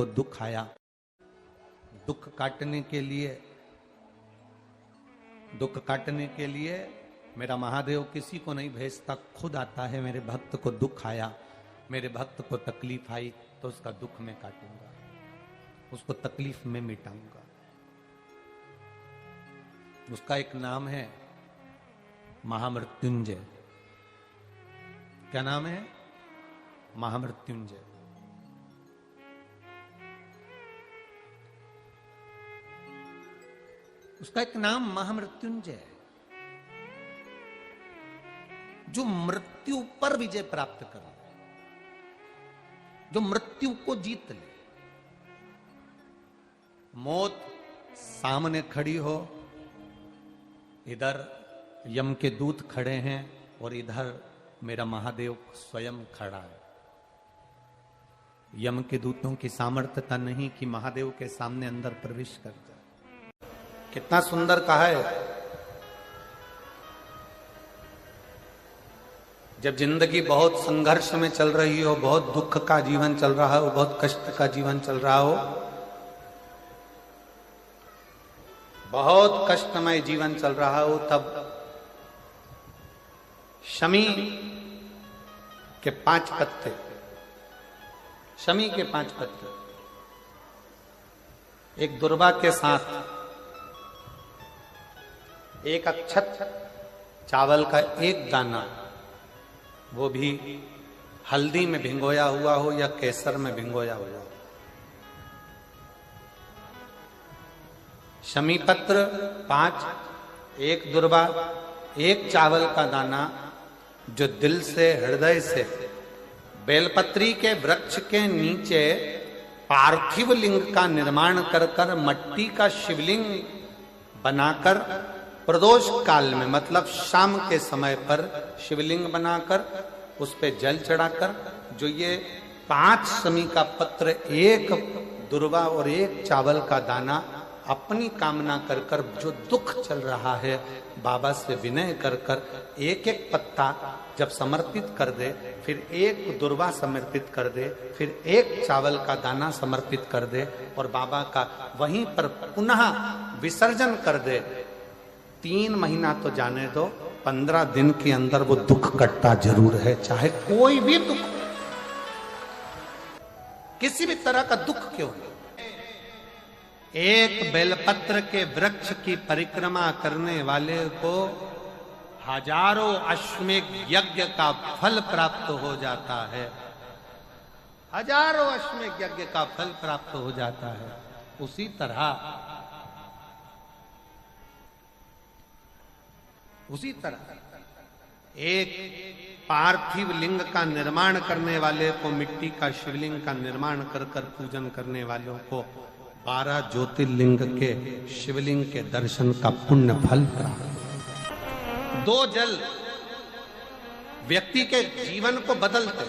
को दुख आया। दुख काटने के लिए मेरा महादेव किसी को नहीं भेजता, खुद आता है। मेरे भक्त को दुख आया, मेरे भक्त को तकलीफ आई, तो उसका दुख मैं काटूंगा, उसको तकलीफ में मिटाऊंगा। उसका एक नाम है महामृत्युंजय। क्या नाम है? महामृत्युंजय। उसका एक नाम महामृत्युंजय है, जो मृत्यु पर विजय प्राप्त कर ले, जो मृत्यु को जीत ले। मौत सामने खड़ी हो, इधर यम के दूत खड़े हैं और इधर मेरा महादेव स्वयं खड़ा है। यम के दूतों की सामर्थ्यता नहीं कि महादेव के सामने अंदर प्रवेश कर जाए। कितना सुंदर कहा है। जब जिंदगी बहुत संघर्ष में चल रही हो, बहुत दुख का जीवन चल रहा हो, बहुत कष्ट का जीवन चल रहा हो, बहुत कष्टमय जीवन चल रहा हो, तब शमी के 5 पत्ते, शमी के 5 पत्ते एक दुर्वा के साथ, एक अक्षत चावल का एक दाना, वो भी हल्दी में भिंगोया हुआ हो या केसर में भिंगोया हुआ हो, शमी पत्र 5, एक दुर्वा, एक चावल का दाना, जो दिल से, हृदय से बेलपत्री के वृक्ष के नीचे पार्थिव लिंग का निर्माण कर कर, मट्टी का शिवलिंग बनाकर, प्रदोष काल में मतलब शाम के समय पर शिवलिंग बनाकर उस पे जल चढ़ाकर, जो ये 5 शमी का पत्र, एक दुर्वा और एक चावल का दाना, अपनी कामना कर कर, जो दुख चल रहा है, बाबा से विनय कर कर एक एक पत्ता जब समर्पित कर दे, फिर एक दुर्वा समर्पित कर दे, फिर एक चावल का दाना समर्पित कर दे और बाबा का वहीं पर पुनः विसर्जन कर दे, 3 महीना तो जाने दो, 15 दिन के अंदर वो दुख कटता जरूर है, चाहे कोई भी दुख, किसी भी तरह का दुख क्यों हो। एक बेलपत्र के वृक्ष की परिक्रमा करने वाले को हजारों अश्वमेध यज्ञ का फल प्राप्त हो जाता है, हजारों अश्वमेध यज्ञ का फल प्राप्त हो जाता है। उसी तरह एक पार्थिव लिंग का निर्माण करने वाले को, मिट्टी का शिवलिंग का निर्माण कर कर पूजन करने वालों को 12 ज्योतिर्लिंग के शिवलिंग के दर्शन का पुण्य फल प्राप्त। 2 जल व्यक्ति के जीवन को बदलते।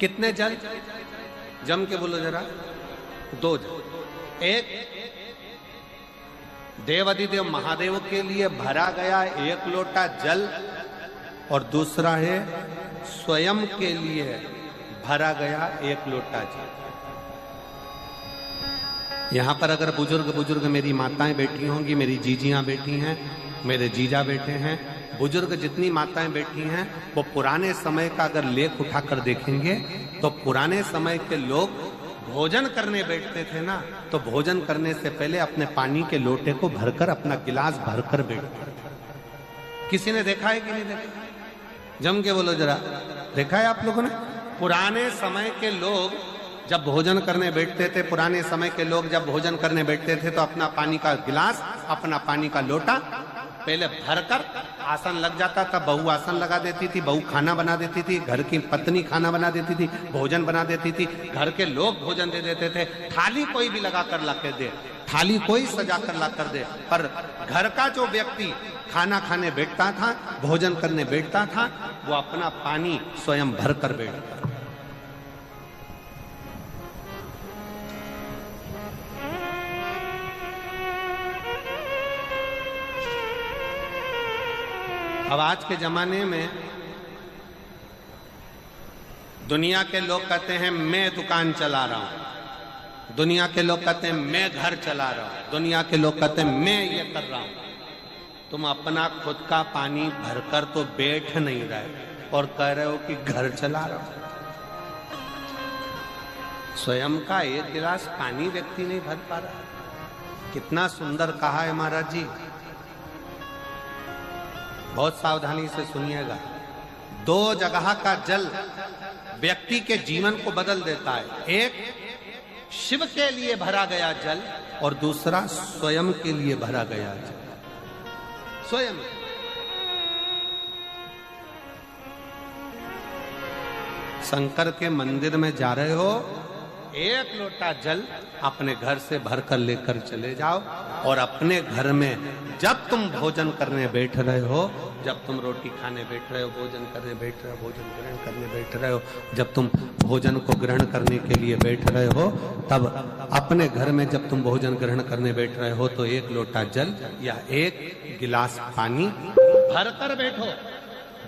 कितने जल? जम के बोलो जरा। 2 जल। एक देवाधिदेव महादेव के लिए भरा गया 1 लोटा जल और दूसरा है स्वयं के लिए भरा गया 1 लोटा जल। यहां पर अगर बुजुर्ग मेरी माताएं बैठी होंगी, मेरी जीजियां बैठी हैं, मेरे जीजा बैठे हैं, बुजुर्ग जितनी माताएं बैठी हैं, वो पुराने समय का अगर लेख उठाकर देखेंगे तो पुराने समय के लोग भोजन करने बैठते थे ना, तो भोजन करने से पहले अपने पानी के लोटे को भरकर, अपना गिलास भरकर बैठते थे। किसी ने देखा है कि नहीं देखा? जम के बोलो जरा, देखा है आप लोगों ने? पुराने समय के लोग जब भोजन करने बैठते थे, पुराने समय के लोग जब भोजन करने बैठते थे तो अपना पानी का गिलास, अपना पानी का लोटा पहले भरकर, आसन लग जाता था, बहू आसन लगा देती थी, बहू खाना बना देती थी, घर की पत्नी खाना बना देती थी, भोजन बना देती थी, घर के लोग भोजन दे देते थे। थाली कोई भी लगा कर ला के दे, थाली कोई सजा कर ला कर दे, पर घर का जो व्यक्ति खाना खाने बैठता था, भोजन करने बैठता था, वो अपना पानी स्वयं भर कर बैठता। अब आज के जमाने में दुनिया के लोग कहते हैं मैं दुकान चला रहा हूं, दुनिया के लोग कहते हैं मैं घर चला रहा हूं, दुनिया के लोग कहते हैं मैं ये कर रहा हूं। तुम अपना खुद का पानी भरकर तो बैठ नहीं रहे और कह रहे हो कि घर चला रहा हूं। स्वयं का एक गिलास पानी व्यक्ति नहीं भर पा रहा। कितना सुंदर कहा है महाराज जी। बहुत सावधानी से सुनिएगा। दो जगह का जल व्यक्ति के जीवन को बदल देता है। एक शिव के लिए भरा गया जल और दूसरा स्वयं के लिए भरा गया जल। स्वयं शंकर के मंदिर में जा रहे हो, एक लोटा जल अपने घर से भरकर लेकर चले जाओ और अपने घर में जब तुम भोजन करने बैठ रहे हो, जब तुम रोटी खाने बैठ रहे हो, भोजन करने बैठ रहे हो, भोजन ग्रहण करने बैठ रहे हो, जब तुम भोजन को ग्रहण करने के लिए बैठ रहे हो, तब अपने घर में जब तुम भोजन ग्रहण करने बैठ रहे हो तो एक लोटा जल या एक गिलास पानी भरकर बैठो।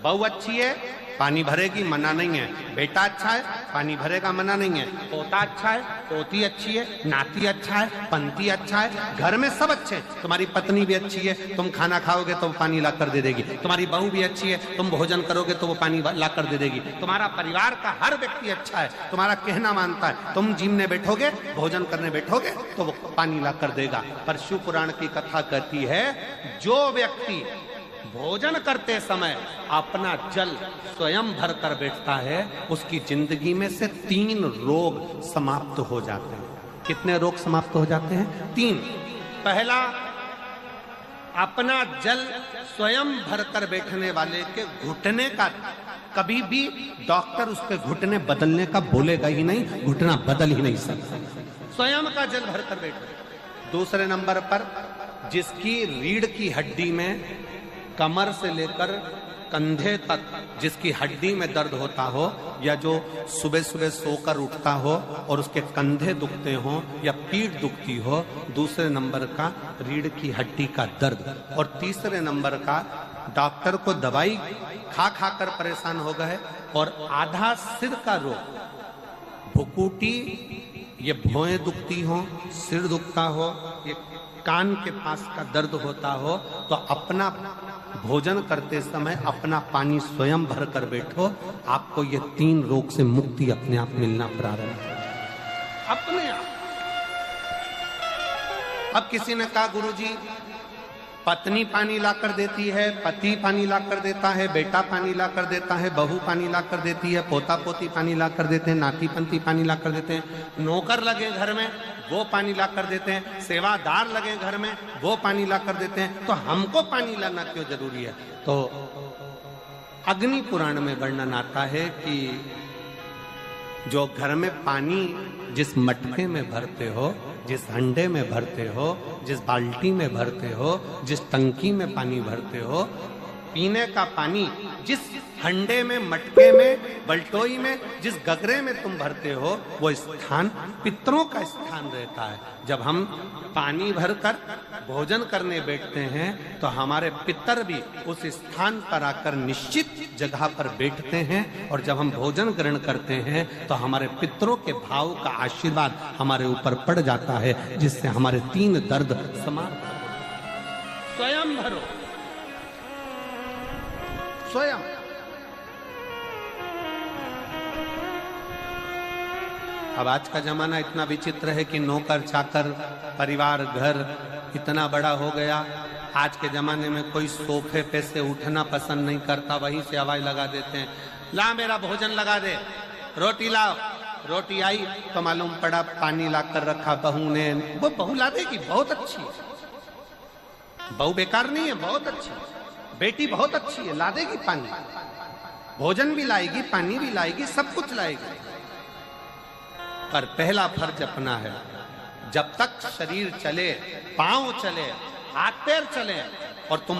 बहू अच्छी है, पानी भरेगी, मना नहीं है। बेटा अच्छा है, पानी भरेगा, मना नहीं है। पोता अच्छा है, पोती अच्छी है, नाती अच्छा है, पंती अच्छा है, घर में सब अच्छे। तुम्हारी पत्नी भी अच्छी है, तुम खाना खाओगे तो वो पानी ला कर दे देगी। तुम्हारी बहू भी अच्छी है, तुम भोजन करोगे तो वो पानी ला कर दे देगी। तुम्हारा परिवार का हर व्यक्ति अच्छा है, तुम्हारा कहना मानता है। तुम जिमने बैठोगे, भोजन करने बैठोगे तो वो पानी ला कर देगा। पर शिव पुराण की कथा कहती है, जो व्यक्ति भोजन करते समय अपना जल स्वयं भर कर बैठता है, उसकी जिंदगी में से 3 रोग समाप्त हो जाते हैं। कितने रोग समाप्त हो जाते हैं? 3। पहला, अपना जल स्वयं भरकर बैठने वाले के घुटने का कभी भी डॉक्टर उसके घुटने बदलने का बोलेगा ही नहीं, घुटना बदल ही नहीं सकता। स्वयं का जल भरकर बैठे। दूसरे नंबर पर, जिसकी रीढ़ की हड्डी में कमर से लेकर कंधे तक जिसकी हड्डी में दर्द होता हो, या जो सुबह सुबह सोकर उठता हो और उसके कंधे दुखते हो या पीठ दुखती हो। दूसरे नंबर का रीढ़ की हड्डी का दर्द। और तीसरे नंबर का, डॉक्टर को दवाई खा खा कर परेशान हो गए और आधा सिर का रोग, भुकुटी, ये भौएं दुखती हो, सिर दुखता हो, ये कान के पास का दर्द होता हो, तो अपना भोजन करते समय अपना पानी स्वयं भर कर बैठो। आपको ये 3 रोग से मुक्ति अपने आप मिलना प्रारंभ हो, अपने आप। अब किसी ने कहा, गुरुजी पत्नी पानी ला कर देती है, पति पानी ला कर देता है, बेटा पानी ला कर देता है, बहू पानी ला कर देती है, पोता पोती पानी ला कर देते हैं, नाती पंती पानी ला कर देते हैं, नौकर लगे घर में वो पानी ला कर देते हैं, सेवादार लगे घर में वो पानी ला कर देते हैं, तो हमको पानी लाना क्यों जरूरी है? तो अग्नि पुराण में वर्णन आता है कि जो घर में पानी जिस मटके में भरते हो, जिस हंडे में भरते हो, जिस बाल्टी में भरते हो, जिस टंकी में पानी भरते हो, पीने का पानी जिस हंडे में, मटके में, बल्टोई में, जिस गगरे में तुम भरते हो, वो स्थान पितरों का स्थान रहता है। जब हम पानी भरकर भोजन करने बैठते हैं तो हमारे पितर भी उस स्थान पर आकर निश्चित जगह पर बैठते हैं, और जब हम भोजन ग्रहण करते हैं तो हमारे पितरों के भाव का आशीर्वाद हमारे ऊपर पड़ जाता है, जिससे हमारे 3 दर्द समाप्त हो। स्वयं भरो, स्वयं। अब आज का जमाना इतना विचित्र है कि नौकर चाकर, परिवार, घर इतना बड़ा हो गया। आज के जमाने में कोई सोफे पे से उठना पसंद नहीं करता, वहीं से आवाज लगा देते हैं, ला मेरा भोजन लगा दे, रोटी लाओ। रोटी आई तो मालूम पड़ा पानी ला कर रखा बहू ने। वो बहू ला देगी, बहुत अच्छी है, बहू बेकार नहीं है, बहुत अच्छी है, बेटी बहुत अच्छी है, ला देगी पानी, भोजन भी लाएगी, पानी भी लाएगी, सब कुछ लाएगी। पर पहला फर्ज अपना है, जब तक शरीर चले, पांव चले, हाथ पैर चले और तुम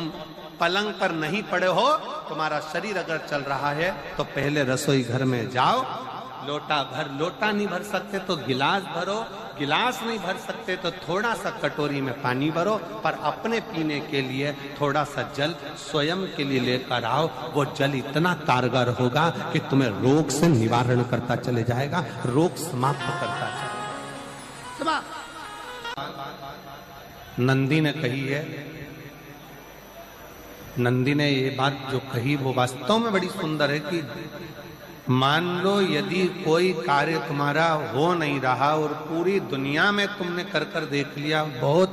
पलंग पर नहीं पड़े हो, तुम्हारा शरीर अगर चल रहा है तो पहले रसोई घर में जाओ, लोटा भर, लोटा नहीं भर सकते तो गिलास भरो, गिलास नहीं भर सकते तो थोड़ा सा कटोरी में पानी भरो, पर अपने पीने के लिए थोड़ा सा जल स्वयं के लिए लेकर आओ। वो जल इतना कारगर होगा कि तुम्हें रोग से निवारण करता चले जाएगा, रोग समाप्त करता चलेगा। नंदी ने कही है, नंदी ने ये बात जो कही वो वास्तव में बड़ी सुंदर है कि मान लो यदि कोई कार्य तुम्हारा हो नहीं रहा और पूरी दुनिया में तुमने कर कर देख लिया, बहुत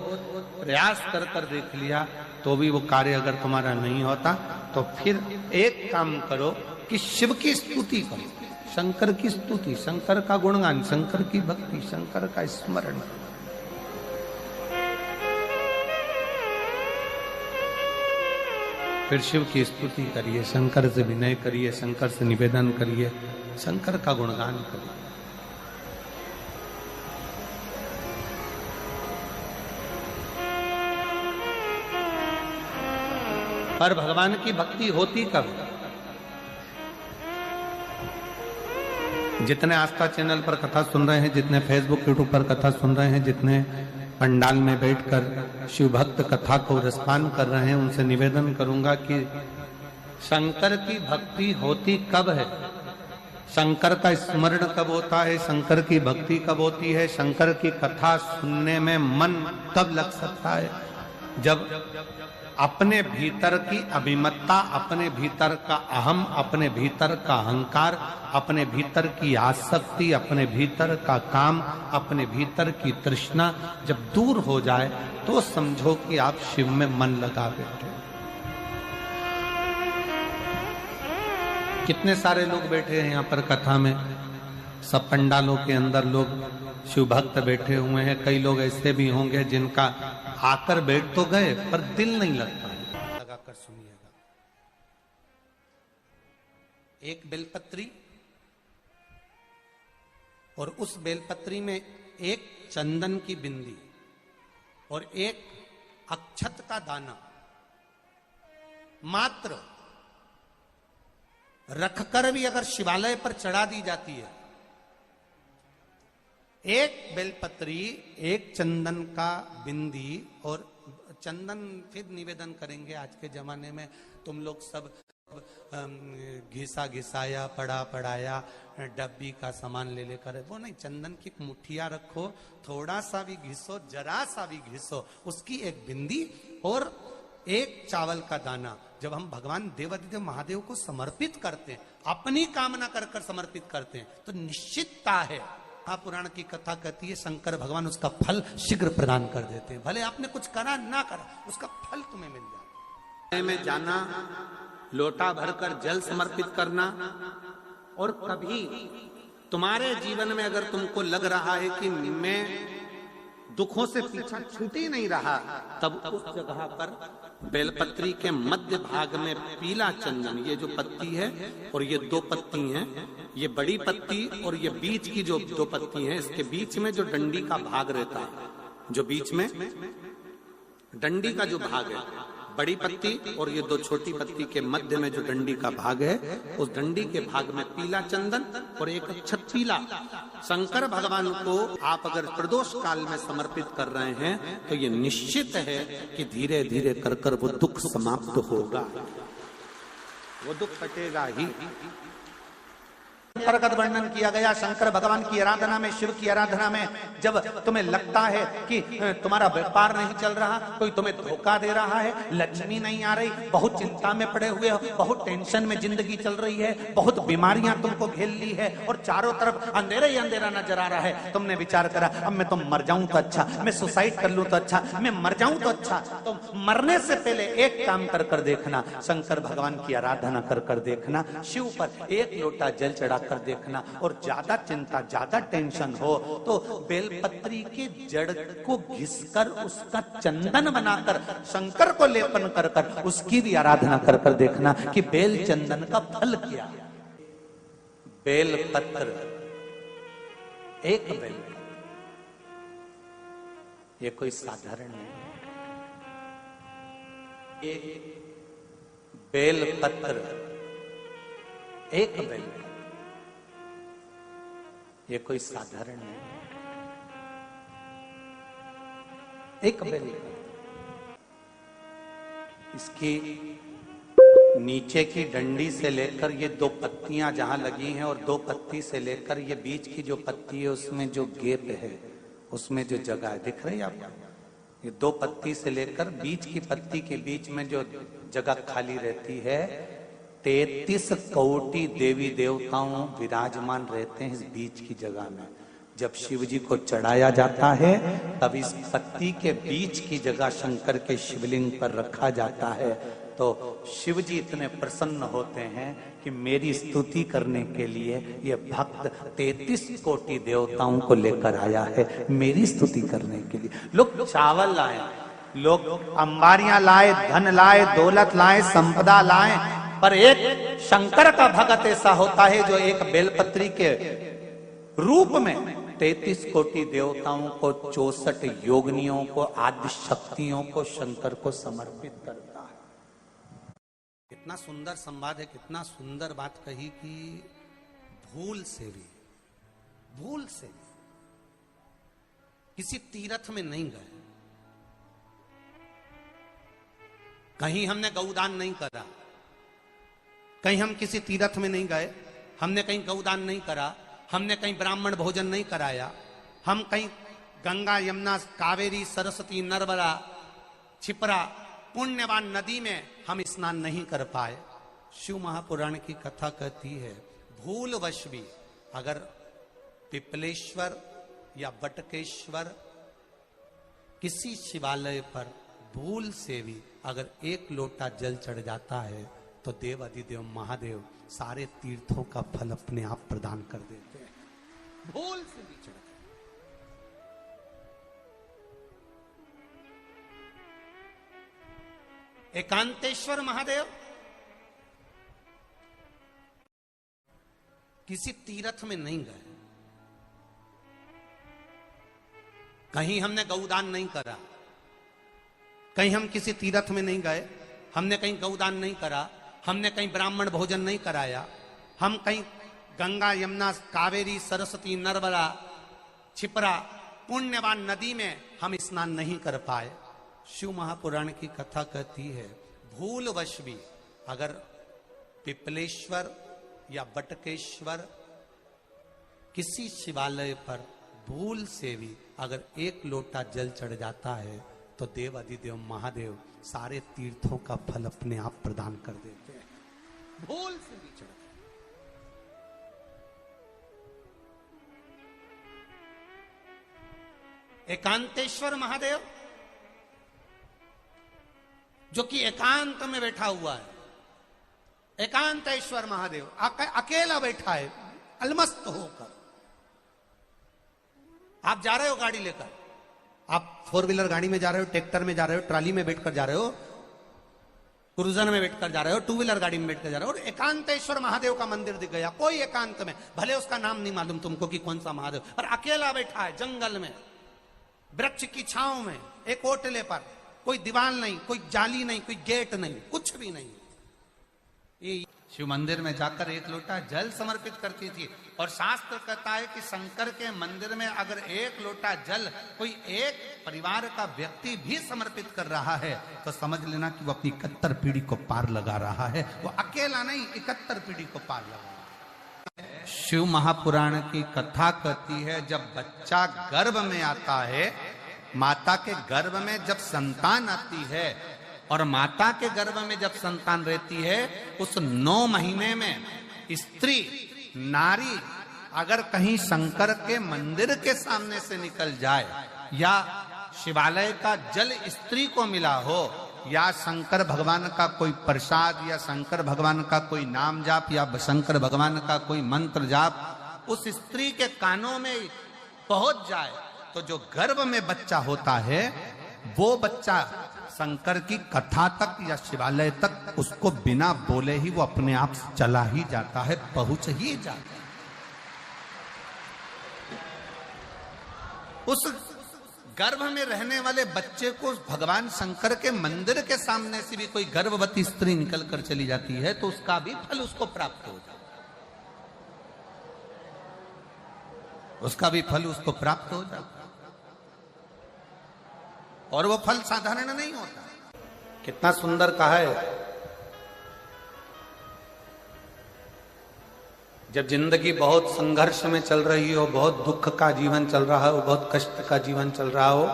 प्रयास कर कर देख लिया, तो भी वो कार्य अगर तुम्हारा नहीं होता, तो फिर एक काम करो कि शिव की स्तुति करो, शंकर की स्तुति, शंकर का गुणगान, शंकर की भक्ति, शंकर का स्मरण। फिर शिव की स्तुति करिए, शंकर से विनय करिए, शंकर से निवेदन करिए, शंकर का गुणगान करिए। पर भगवान की भक्ति होती कब? जितने आस्था चैनल पर कथा सुन रहे हैं, जितने फेसबुक यूट्यूब पर कथा सुन रहे हैं, जितने पंडाल में बैठकर शिव भक्त कथा को रसपान कर रहे हैं, उनसे निवेदन करूंगा कि शंकर की भक्ति होती कब है, शंकर का स्मरण कब होता है, शंकर की भक्ति कब होती है, शंकर की कथा सुनने में मन कब लग सकता है? जब अपने भीतर की अभिमत्ता, अपने भीतर का अहम, अपने भीतर का अहंकार, अपने भीतर की आसक्ति, अपने भीतर का काम, अपने भीतर की तृष्णा जब दूर हो जाए, तो समझो कि आप शिव में मन लगा बैठे। कितने सारे लोग बैठे हैं यहाँ पर कथा में, सब पंडालों के अंदर लोग शिव भक्त बैठे हुए हैं। कई लोग ऐसे भी होंगे जिनका आकर बैठ तो गए पर दिल नहीं लगता। लगाकर सुनिएगा, एक बेलपत्री और उस बेलपत्री में एक चंदन की बिंदी और एक अक्षत का दाना मात्र रखकर भी अगर शिवालय पर चढ़ा दी जाती है, एक बेलपत्री, एक चंदन का बिंदी और चंदन, फिर निवेदन करेंगे आज के जमाने में तुम लोग सब घिसा घिसाया, पड़ा पड़ाया, डब्बी का सामान ले लेकर, वो नहीं, चंदन की मुठिया रखो, थोड़ा सा भी घिसो, जरा सा भी घिसो, उसकी एक बिंदी और एक चावल का दाना। जब हम भगवान देवाधिदेव महादेव को समर्पित करते हैं, अपनी कामना कर कर समर्पित करते हैं, तो निश्चितता है, पुराण की कथा कहती है शंकर भगवान उसका फल शीघ्र प्रदान कर देते हैं। भले आपने कुछ करा ना करा, उसका फल तुम्हें मिल जाता। में जाना, लोटा भरकर जल समर्पित करना, और कभी तुम्हारे जीवन में अगर तुमको लग रहा है कि मैं दुखों से पीछा छूट ही नहीं रहा, तब उस जगह पर बेलपत्री के मध्य भाग में पीला चंदन, ये जो पत्ती है और ये दो पत्ती हैं, ये बड़ी पत्ती और ये बीच की जो दो पत्ती हैं, इसके बीच में जो डंडी का भाग रहता है, जो बीच में डंडी का जो भाग है, बड़ी पत्ती और ये दो छोटी पत्ती के मध्य में जो डंडी का भाग है, उस डंडी के भाग में पीला चंदन और एक अक्षत पीला। शंकर भगवान को आप अगर प्रदोष काल में समर्पित कर रहे हैं, तो ये निश्चित है कि धीरे धीरे कर कर वो दुख समाप्त होगा, वो दुख कटेगा ही। प्रगत वर्णन किया गया शंकर भगवान की आराधना में, शिव की आराधना में, जब तुम्हें लगता है कि तुम्हारा व्यापार नहीं चल रहा, कोई तुम्हें धोखा दे रहा है, लक्ष्मी नहीं आ रही, बहुत चिंता में पड़े हुए हो, बहुत टेंशन में जिंदगी चल रही है, बहुत बीमारियां तुमको घेर ली है और चारों तरफ अंधेरा ही अंधेरा नजर आ रहा है, तुमने विचार करा अब मैं तो मर जाऊं तो अच्छा, मैं सुसाइड कर लूं तो अच्छा, मैं मर जाऊं तो अच्छा, तो मरने से पहले एक काम कर कर देखना, शंकर भगवान की आराधना कर कर देखना, शिव पर एक लोटा जल चढ़ा कर देखना, और ज्यादा चिंता, ज्यादा टेंशन हो तो बेलपत्री के जड़ को घिसकर उसका चंदन बनाकर शंकर को लेपन कर कर उसकी भी आराधना कर कर देखना कि बेल चंदन का फल क्या है। बेलपत्र, एक बेल, ये कोई साधारण नहीं, एक बेलपत्र, एक बेल, ये कोई साधारण नहीं। एक बेलपत्र, इसकी नीचे की डंडी से लेकर ये 2 पत्तियां जहां लगी हैं और 2 पत्ती से लेकर ये बीच की जो पत्ती है उसमें जो गैप है, उसमें जो जगह है, दिख रही है आपको? ये 2 पत्ती से लेकर बीच की पत्ती के बीच में जो जगह खाली रहती है, 33 कोटि देवी देवताओं विराजमान रहते हैं इस बीच की जगह में। जब शिव जी को चढ़ाया जाता है तब इस पत्ती के बीच की जगह शंकर के शिवलिंग पर रखा जाता है। तो शिव जी इतने प्रसन्न होते हैं कि मेरी स्तुति करने के लिए ये भक्त 33 कोटि देवताओं को लेकर आया है मेरी स्तुति करने के लिए। लोग चावल लाए, लोग अंबारियां लाए, धन लाए, दौलत लाए, संपदा लाए, पर एक शंकर का भगत ऐसा होता है जो एक बेलपत्री के रूप में 33 कोटि देवताओं को, 64 योगिनियों को, आदि शक्तियों को शंकर को समर्पित करता है। कितना सुंदर संवाद है, कितना सुंदर बात कही कि भूल से भी किसी तीर्थ में नहीं गए, कहीं हमने गौदान नहीं करा, कहीं हम किसी तीर्थ में नहीं गए, हमने कहीं गौदान नहीं करा, हमने कहीं ब्राह्मण भोजन नहीं कराया, हम कहीं गंगा यमुना कावेरी सरस्वती नर्मदा छिपरा पुण्यवान नदी में हम स्नान नहीं कर पाए। शिव महापुराण की कथा कहती है भूलवश भी अगर पिपलेश्वर या बटकेश्वर किसी शिवालय पर भूल से भी अगर 1 लोटा जल चढ़ जाता है तो देव अधिदेव महादेव सारे तीर्थों का फल अपने आप प्रदान कर देते हैं। भूल से भी चढ़ गए। एकांतेश्वर महादेव किसी तीर्थ में नहीं गए, कहीं हमने गौदान नहीं करा, कहीं हम किसी तीर्थ में नहीं गए, हमने कहीं गौदान नहीं करा, हमने कहीं ब्राह्मण भोजन नहीं कराया, हम कहीं गंगा यमुना कावेरी सरस्वती नर्मदा छिपरा पुण्यवान नदी में हम स्नान नहीं कर पाए। शिव महापुराण की कथा कहती है भूलवश भी अगर पिपलेश्वर या बटकेश्वर किसी शिवालय पर भूल से भी अगर 1 लोटा जल चढ़ जाता है तो देव अधिदेव महादेव सारे तीर्थों का फल अपने आप प्रदान कर देते हैं। भूल से भी चढ़ गए। एकांतेश्वर महादेव जो कि एकांत में बैठा हुआ है, एकांतेश्वर महादेव अकेला बैठा है अलमस्त होकर। आप जा रहे हो गाड़ी लेकर, आप 4 व्हीलर गाड़ी में जा रहे हो, ट्रैक्टर में जा रहे हो, ट्राली में बैठकर जा रहे हो, क्रूजर में बैठकर जा रहे हो, 2 व्हीलर गाड़ी में बैठकर जा रहे हो, और एकांतेश्वर महादेव का मंदिर दिख गया कोई एकांत में, भले उसका नाम नहीं मालूम तुमको कि कौन सा महादेव, पर अकेला बैठा है जंगल में वृक्ष की छांव में एक ओटले पर, कोई दीवार नहीं, कोई जाली नहीं, कोई गेट नहीं, कुछ भी नहीं। ये शिव मंदिर में जाकर 1 लोटा जल समर्पित करती थी। और शास्त्र कहता है कि शंकर के मंदिर में अगर 1 लोटा जल कोई एक परिवार का व्यक्ति भी समर्पित कर रहा है तो समझ लेना कि वो अपनी 71 पीढ़ी को पार लगा रहा है। वो अकेला नहीं, 71 पीढ़ी को पार लगा रहा है। शिव महापुराण की कथा कहती है जब बच्चा गर्भ में आता है, माता के गर्भ में जब संतान आती है और माता के गर्भ में जब संतान रहती है, उस 9 महीने में स्त्री नारी अगर कहीं शंकर के मंदिर के सामने से निकल जाए या शिवालय का जल स्त्री को मिला हो या शंकर भगवान का कोई प्रसाद या शंकर भगवान का कोई नाम जाप या शंकर भगवान का कोई मंत्र जाप उस स्त्री के कानों में पहुंच जाए तो जो गर्भ में बच्चा होता है वो बच्चा शंकर की कथा तक या शिवालय तक उसको बिना बोले ही वो अपने आप चला ही जाता है, पहुंच ही जाता है। उस गर्भ में रहने वाले बच्चे को भगवान शंकर के मंदिर के सामने से भी कोई गर्भवती स्त्री निकल कर चली जाती है तो उसका भी फल उसको प्राप्त हो जाता है। उसका भी फल उसको प्राप्त हो जाता, और वो फल साधारण नहीं होता। कितना सुंदर कहा है। जब जिंदगी बहुत संघर्ष में चल रही हो, बहुत दुख का जीवन चल रहा हो, बहुत कष्ट का जीवन चल रहा हो,